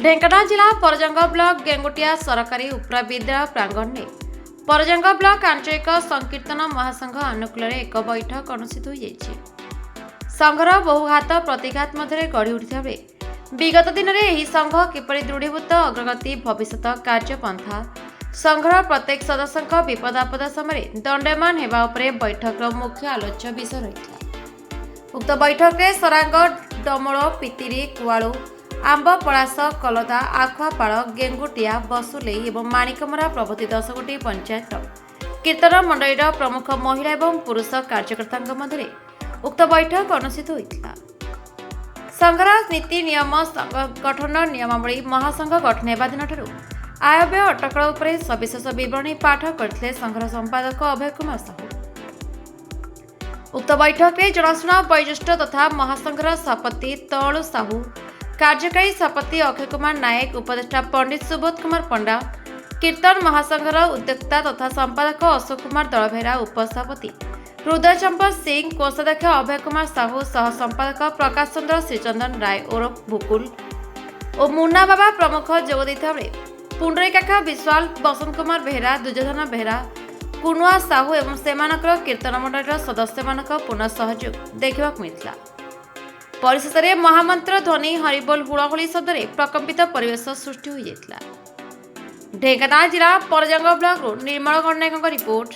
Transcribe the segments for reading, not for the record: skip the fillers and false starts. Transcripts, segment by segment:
ढेंकानाल जिला परजंग ब्लॉक गेंगुटिया सरकारी उपरा विद्यालय प्रांगण में परजंग ब्लॉक आंचलिक संकीर्तन महासंघ अनुकूल एक बैठक अनुष्ठित हो संघर बहुघात प्रतिघात मध्य गढ़ी उठिता बेले विगत दिन में यह संघ किपरि दृढ़ीभूत अग्रगति भविष्यत कार्यपंथा संघर प्रत्येक सदस्य विपद आपद समय दंडमान होगा बैठक मुख्य आलोच्य विषय रही। उक्त बैठक में सरांग डमोल पितिरी कुआलू आंब पलास कलदा आखुआपाड़ गेंगुटिया बसुले और माणिकमरा प्रभृति 10 गोटी पंचायत कीर्तन मंडली प्रमुख महिला और पुरुष कार्यकर्ता मध्य उक्त बैठक अनुष्ठित होता। संघर नीति नियम गठन नियमावली महासंघ गठन होगा दिन आयव्यय अटकल उपरे सविशेष विवरणी पाठ करते संघर संपादक अभय कुमार साहू। उक्त बैठक में जनाशुना वयोज्येष्ठ तथा महासंघर सभापति तळु साहू, कार्यकारी सभापति अक्षय कुमार नायक, उपदेष्टा पंडित सुबोध कुमार पंडा, कीर्तन महासंघर उद्योक्ता तथा संपादक अशोक कुमार दलभेरा, उपसभापति हृदय चंपर सिंह, कोषाध्यक्ष अभय कुमार साहू, सह संपादक प्रकाश चंद्र श्रीचंदन राय ओरफ भुकुल और मुन्ना बाबा प्रमुख जोग देता बेले पुंडरीकाका विश्वाल, बसंत कुमार बेहरा, दुर्योधन बेहरा, कुनुआ साहू एवं सेमानकर कीर्तन मंडल सदस्य मानक पूर्ण सहयोग देखा मिलता। परिशेष में महामंत्र ध्वनि हरिबोल हुड़हुड़ी शब्द प्रकंपित परिवेश सृष्टि हो जाता। ढेंकानाल जिला परजंग ब्लॉक निर्मल गणनायक रिपोर्ट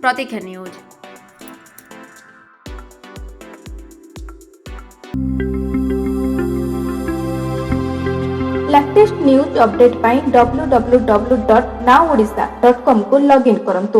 प्रतीक्षा न्यूज। लेटेस्ट न्यूज अपडेट पाई www.nowodisha.com को लॉगिन करंतु।